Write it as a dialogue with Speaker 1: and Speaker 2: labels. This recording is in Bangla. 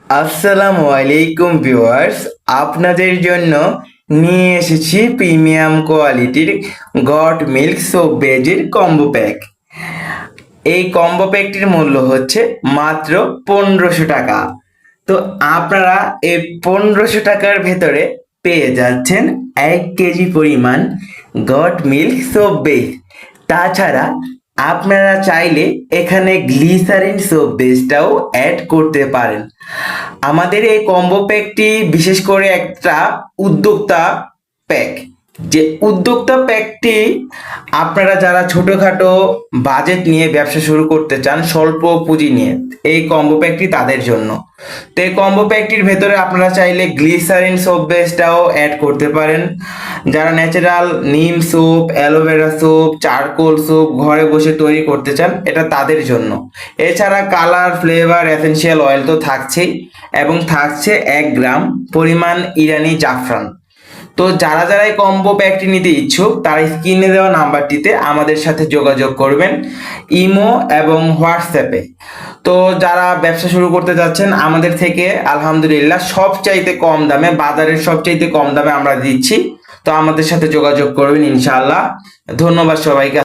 Speaker 1: আসসালামু আলাইকুম ভিউয়ার্স, আপনাদের জন্য নিয়ে এসেছি প্রিমিয়াম কোয়ালিটির গট মিল্ক সোপ বেজের কম্বো প্যাক। এই কম্বো প্যাকটির মূল্য হচ্ছে মাত্র 1500 টাকা। তো আপনারা এই 1500 টাকার ভেতরে পেয়ে যাচ্ছেন 1 কেজি পরিমাণ গট মিল্ক সোপ বেজ। তাছাড়া আপনারা চাইলে এখানে গ্লিসারিন সোপ বেসটাও অ্যাড করতে পারেন। আমাদের এই কম্বো প্যাকটি বিশেষ করে একটা উদ্যোক্তা প্যাক। যে উদ্যোক্তা প্যাকটি আপনারা যারা ছোটখাটো বাজেট নিয়ে ব্যবসা শুরু করতে চান, স্বল্প পুঁজি নিয়ে, এই কম্বো প্যাকটি তাদের জন্য। তো এই কম্বো প্যাকটির ভেতরে আপনারা চাইলে গ্লিসারিন সোপ বেসটাও অ্যাড করতে পারেন। যারা ন্যাচারাল নিম soap, aloe vera soap, charcoal soap ঘরে বসে তৈরি করতে চান, এটা তাদের জন্য। এছাড়া কালার, ফ্লেভার, এসেনশিয়াল অয়েল তো থাকছেই, এবং থাকছে 1 গ্রাম পরিমাণ ইরানি জাফরান। তো যারা যারা এই কম্বো প্যাকটি নিতে ইচ্ছুক তারা স্ক্রিনে দেওয়া নাম্বারটিতে আমাদের সাথে যোগাযোগ করবেন, ইমো এবং হোয়াটসঅ্যাপে। তো যারা ব্যবসা শুরু করতে যাচ্ছেন, আমাদের থেকে আলহামদুলিল্লাহ সবচাইতে কম দামে, বাজারের সবচাইতে কম দামে আমরা দিচ্ছি। তো আমাদের সাথে যোগাযোগ করবেন ইনশাআল্লাহ। ধন্যবাদ সবাইকে।